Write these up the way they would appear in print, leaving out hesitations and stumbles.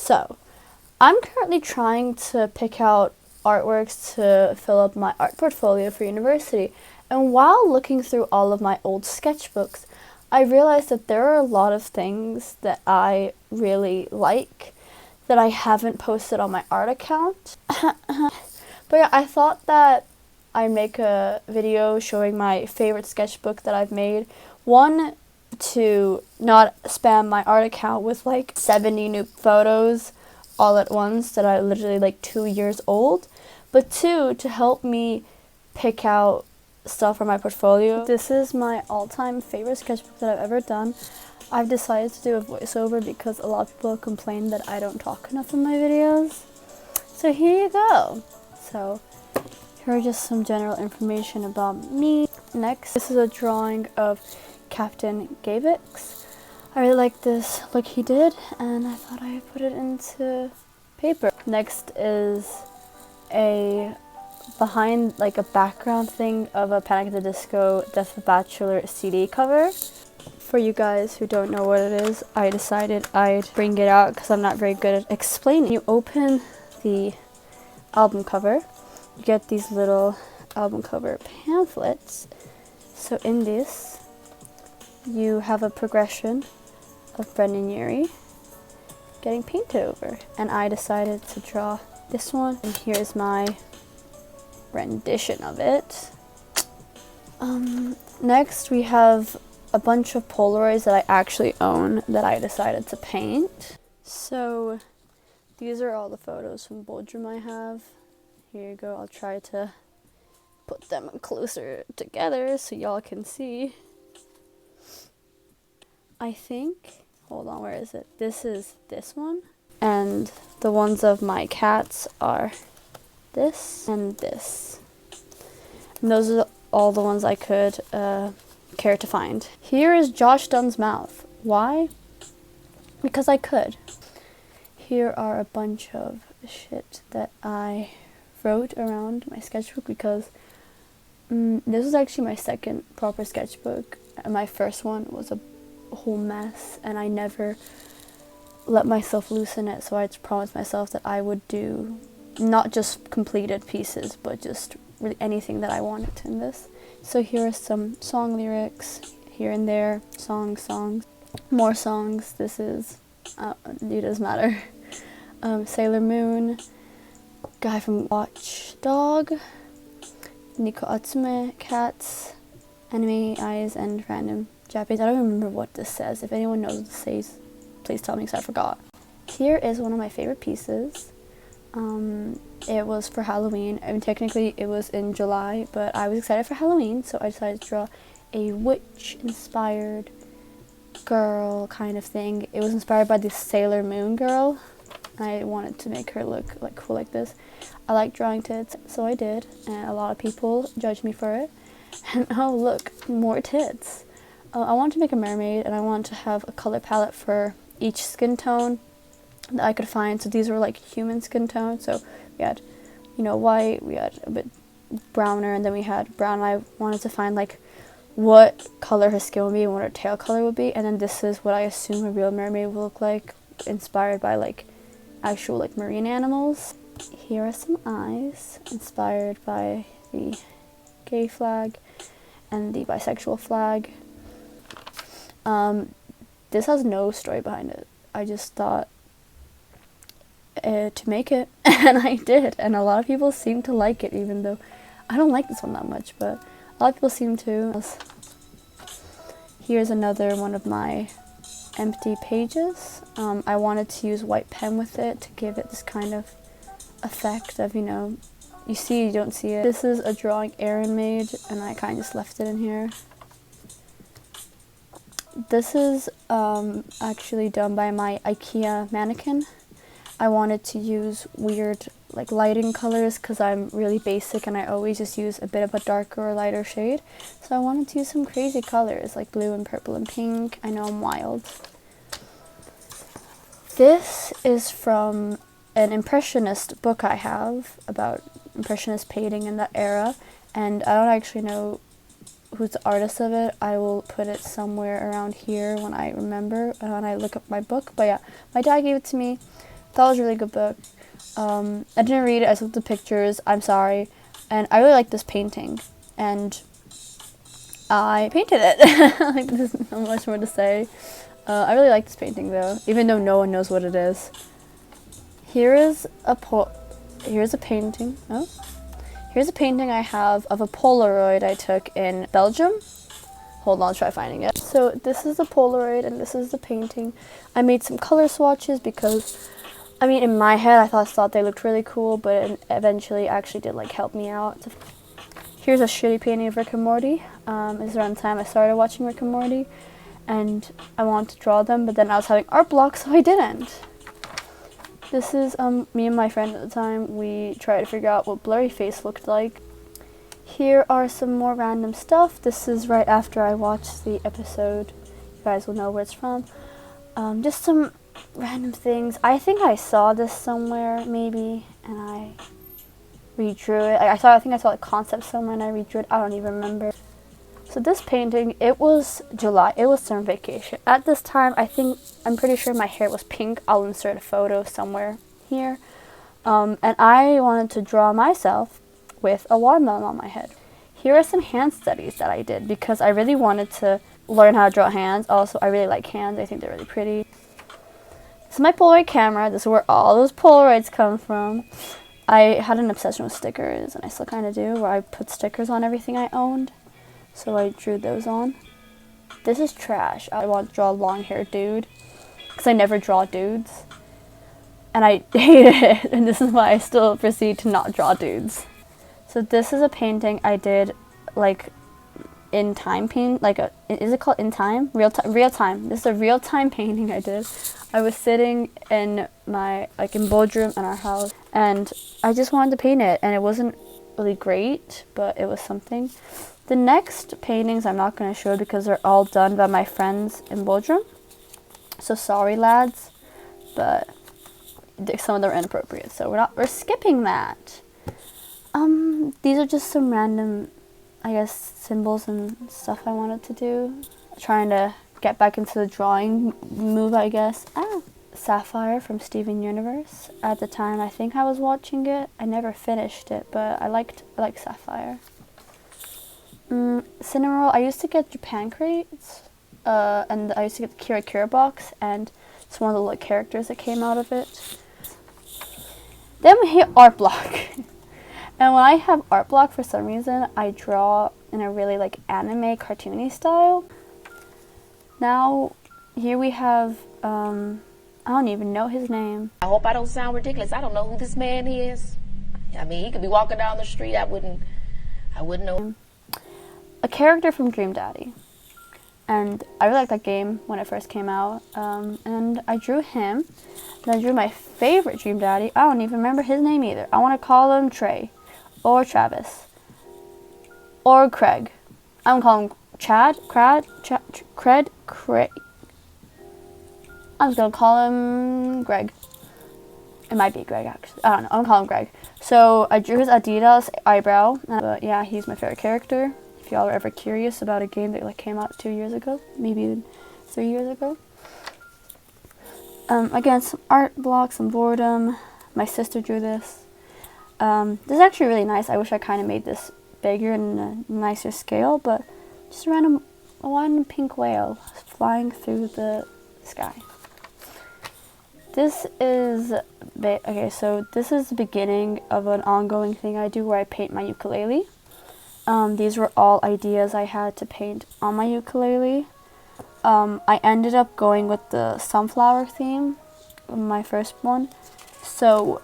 So, I'm currently trying to pick out artworks to fill up my art portfolio for university. And while looking through all of my old sketchbooks, I realized that there are a lot of things that I really like that I haven't posted on my art account. But yeah, I thought that I'd make a video showing my favorite sketchbook that I've made. One, to not spam my art account with like 70 new photos all at once that are literally like 2 years old, but two, to help me pick out stuff for my portfolio. This is my all-time favorite sketchbook that I've ever done. I've decided to do a voiceover because a lot of people complain that I don't talk enough in my videos. So here you go. So here are just some general information about me. Next, this is a drawing of Captain Gavix. I really like this look he did, and I thought I'd put it into paper. Next is a behind, like a background thing of a Panic at the Disco Death of a Bachelor CD cover. For you guys who don't know what it is, I decided I'd bring it out because I'm not very good at explaining. You open the album cover, you get these little album cover pamphlets. So in this, you have a progression of Brendan Urie getting painted over. And I decided to draw this one. And here's my rendition of it. Next we have a bunch of Polaroids that I actually own that I decided to paint. So these are all the photos from Bodrum I have. Here you go. I'll try to put them closer together so y'all can see. I think, hold on, where is it? This is this one. And the ones of my cats are this and this. And those are all the ones I could care to find. Here is Josh Dunn's mouth. Why? Because I could. Here are a bunch of shit that I wrote around my sketchbook because this was actually my second proper sketchbook. My first one was a whole mess and I never let myself loose in it, so I promised myself that I would do not just completed pieces but just really anything that I wanted in this. So here are some song lyrics here and there, songs, more songs. This is it doesn't matter. Sailor Moon, guy from Watchdog, Nico Atsume, cats, anime eyes, and random Japanese. I don't remember what this says. If anyone knows what this says, please tell me because I forgot. Here is one of my favorite pieces. It was for Halloween. I mean, technically it was in July, but I was excited for Halloween, so I decided to draw a witch-inspired girl kind of thing. It was inspired by this Sailor Moon girl. I wanted to make her look like cool like this. I like drawing tits, so I did, and a lot of people judged me for it. And oh look, more tits. I wanted to make a mermaid, and I wanted to have a color palette for each skin tone that I could find. So these were like human skin tones. So we had, white, we had a bit browner, and then we had brown. I wanted to find like what color her skin would be and what her tail color would be. And then this is what I assume a real mermaid would look like, inspired by like actual like marine animals. Here are some eyes inspired by the gay flag and the bisexual flag. This has no story behind it. I just thought to make it, and I did, and a lot of people seem to like it, even though I don't like this one that much, but a lot of people seem to. Here's another one of my empty pages. I wanted to use white pen with it to give it this kind of effect of, you see, you don't see it. This is a drawing Erin made, and I kind of just left it in here. This is actually done by my IKEA mannequin. I wanted to use weird like lighting colors because I'm really basic and I always just use a bit of a darker or lighter shade. So I wanted to use some crazy colors like blue and purple and pink. I know I'm wild. This is from an Impressionist book I have about Impressionist painting in that era, and I don't actually know who's the artist of it. I will put it somewhere around here when I remember, when I look up my book. But yeah, my dad gave it to me That was a really good book. I didn't read it, I just looked at the pictures, I'm sorry. And I really like this painting. And I painted it. Like, there's not much more to say. I really like this painting though, even though no one knows what it is. Here's a painting. Oh. Here's a painting I have of a Polaroid I took in Belgium. Hold on, I'll try finding it. So this is the Polaroid and this is the painting. I made some color swatches because, I mean, in my head I thought they looked really cool, but it eventually actually did like help me out. Here's a shitty painting of Rick and Morty. It's around the time I started watching Rick and Morty, and I wanted to draw them, but then I was having art blocks, so I didn't. This is me and my friend at the time. We tried to figure out what blurry face looked like. Here are some more random stuff. This is right after I watched the episode. You guys will know where it's from. Just some random things. I think I saw this somewhere, maybe, and I redrew it. I think I saw a concept somewhere and I redrew it. I don't even remember. So this painting, it was July. It was summer vacation. At this time, I'm pretty sure my hair was pink. I'll insert a photo somewhere here. And I wanted to draw myself with a watermelon on my head. Here are some hand studies that I did because I really wanted to learn how to draw hands. Also, I really like hands. I think they're really pretty. This is my Polaroid camera. This is where all those Polaroids come from. I had an obsession with stickers, and I still kind of do, where I put stickers on everything I owned. So I drew those on. This is trash. I want to draw a long-haired dude because I never draw dudes. And I hated it, and this is why I still proceed to not draw dudes. So this is a painting I did, like, in time paint, is it called in time? Real time. This is a real time painting I did. I was sitting in my, in boardroom in our house, and I just wanted to paint it, and it wasn't really great, but it was something. The next paintings I'm not going to show because they're all done by my friends in boardroom. So sorry, lads, but some of them are inappropriate, so we're skipping that. These are just some random, I guess, symbols and stuff I wanted to do. Trying to get back into the drawing move, I guess. Sapphire from Steven Universe. At the time, I think I was watching it. I never finished it, but I like Sapphire. Cinnamoroll. I used to get Japan crates, and I used to get the Kira Kira box, and it's one of the little characters that came out of it. Then we hit art block. And when I have art block, for some reason, I draw in a really anime cartoony style. Now, here we have, I don't even know his name. I hope I don't sound ridiculous. I don't know who this man is. I mean, he could be walking down the street. I wouldn't know. A character from Dream Daddy. And I really liked that game when it first came out. And I drew him. Then I drew my favorite Dream Daddy. I don't even remember his name either. I want to call him Trey. Or Travis. Or Craig. I'm going to call him Craig. I'm just going to call him Greg. It might be Greg, actually. I don't know. I'm going to call him Greg. So I drew his Adidas eyebrow. But yeah, he's my favorite character. If y'all are ever curious about a game that came out 2 years ago. Maybe 3 years ago. Again, some art blocks, some boredom. My sister drew this. This is actually really nice. I wish I kind of made this bigger and a nicer scale, but just a random pink whale flying through the sky. This is, okay, so this is the beginning of an ongoing thing I do where I paint my ukulele. These were all ideas I had to paint on my ukulele. I ended up going with the sunflower theme, my first one. So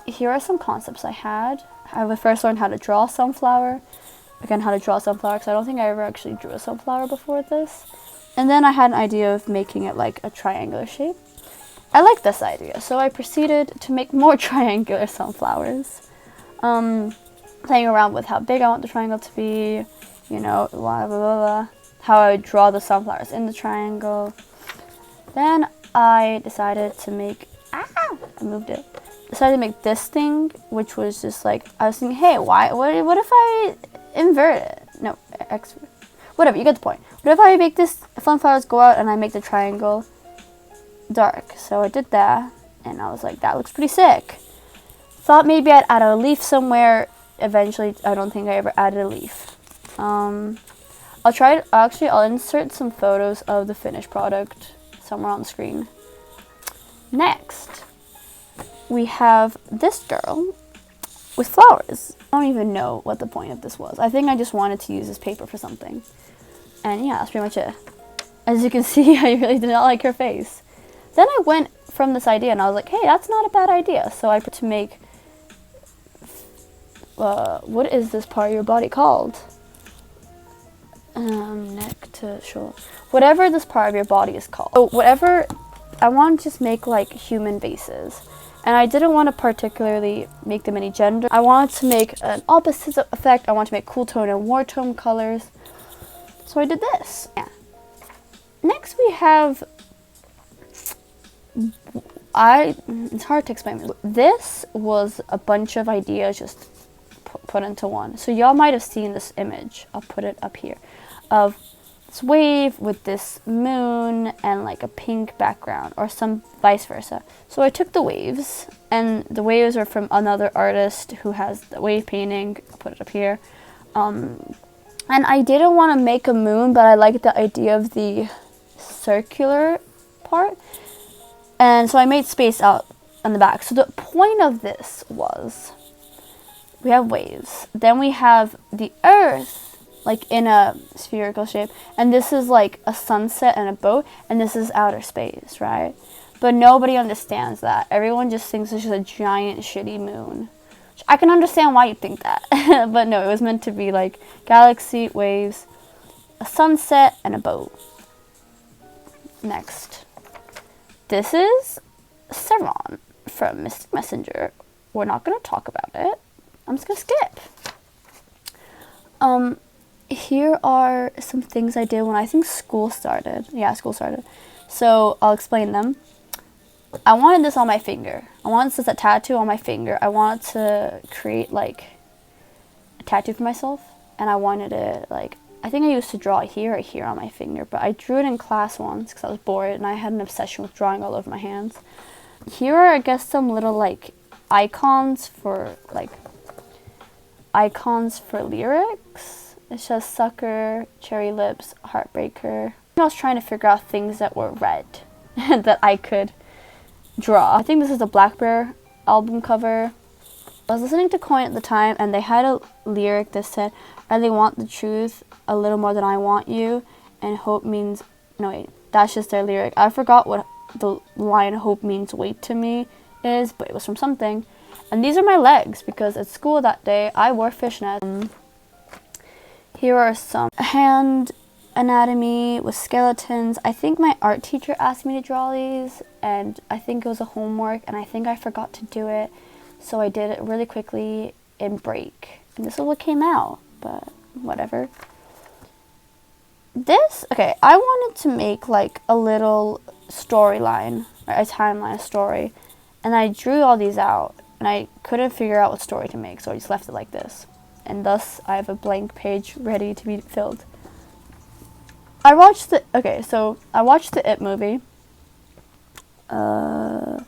here are some concepts I had. I first learned how to draw a sunflower. Again, how to draw a sunflower, because I don't think I ever actually drew a sunflower before this. And then I had an idea of making it like a triangular shape. I like this idea, so I proceeded to make more triangular sunflowers. Playing around with how big I want the triangle to be, you know, blah, blah, blah, blah, how I would draw the sunflowers in the triangle. Then I decided to make, decided to make this thing, which was just I was thinking, hey, what if I invert it? No, whatever, you get the point. What if I make this sunflowers go out and I make the triangle dark? So I did that, and I was like, that looks pretty sick. Thought maybe I'd add a leaf somewhere. Eventually, I don't think I ever added a leaf. I'll try it. Actually, I'll insert some photos of the finished product somewhere on the screen. Next, we have this girl with flowers. I don't even know what the point of this was. I think I just wanted to use this paper for something. And yeah, that's pretty much it. As you can see, I really did not like her face. Then I went from this idea and I was like, hey, that's not a bad idea. So I put to make, what is this part of your body called? Neck to shoulder. Whatever this part of your body is called. So whatever, I want to just make like human faces. And I didn't want to particularly make them any gender. I wanted to make an opposite effect. I want to make cool tone and war tone colors. So I did this. Yeah. Next we have, it's hard to explain. This was a bunch of ideas just put into one. So y'all might have seen this image. I'll put it up here. Of this wave with this moon and like a pink background, or some vice versa. So I took the waves, and the waves are from another artist who has the wave painting. I'll put it up here. And I didn't want to make a moon, but I liked the idea of the circular part. And so I made space out on the back. So the point of this was, we have waves. Then we have the earth, like in a spherical shape. And this is like a sunset and a boat. And this is outer space, right? But nobody understands that. Everyone just thinks it's just a giant shitty moon. Which I can understand why you think that. But no, it was meant to be like galaxy, waves, a sunset, and a boat. Next. This is Saron from Mystic Messenger. We're not going to talk about it. I'm just going to skip. Here are some things I did when I think school started. Yeah, school started. So I'll explain them. I wanted this on my finger. I wanted this as a tattoo on my finger. I wanted to create like a tattoo for myself. And I wanted it like, I think I used to draw here or here on my finger. But I drew it in class once because I was bored and I had an obsession with drawing all over my hands. Here are, I guess, some little like icons for lyrics. It says sucker, cherry lips, heartbreaker. I was trying to figure out things that were red that I could draw. I think this is a Black Bear album cover. I was listening to Coin at the time, and they had a lyric that said, I really want the truth a little more than I want you, and hope means, no wait, that's just their lyric. I forgot what the line hope means wait to me is, but it was from something. And these are my legs, because at school that day, I wore fishnets. Here are some hand anatomy with skeletons. I think my art teacher asked me to draw these, and I think it was a homework, and I think I forgot to do it. So I did it really quickly in break. And this is what came out, but whatever. This, okay, I wanted to make like a little storyline, or a timeline, a story. And I drew all these out, and I couldn't figure out what story to make, so I just left it like this. And thus, I have a blank page ready to be filled. I watched the It movie. The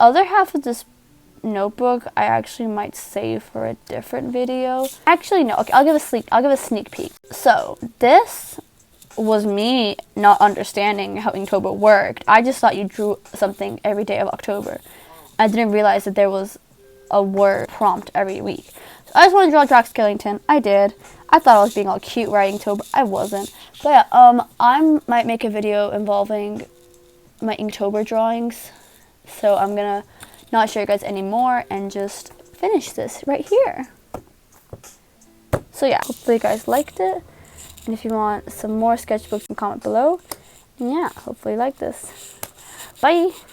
other half of this notebook, I actually might save for a different video. Actually, no. Okay, I'll give a sneak peek. So this was me not understanding how Inktober worked. I just thought you drew something every day of October. I didn't realize that there was a word prompt every week. So I just wanted to draw Drax Skellington. I did. I thought I was being all cute writing Inktober. I wasn't. But yeah, I might make a video involving my Inktober drawings. So I'm gonna not show you guys anymore and just finish this right here. So yeah, hopefully you guys liked it. And if you want some more sketchbooks, comment below. And yeah, hopefully you like this. Bye!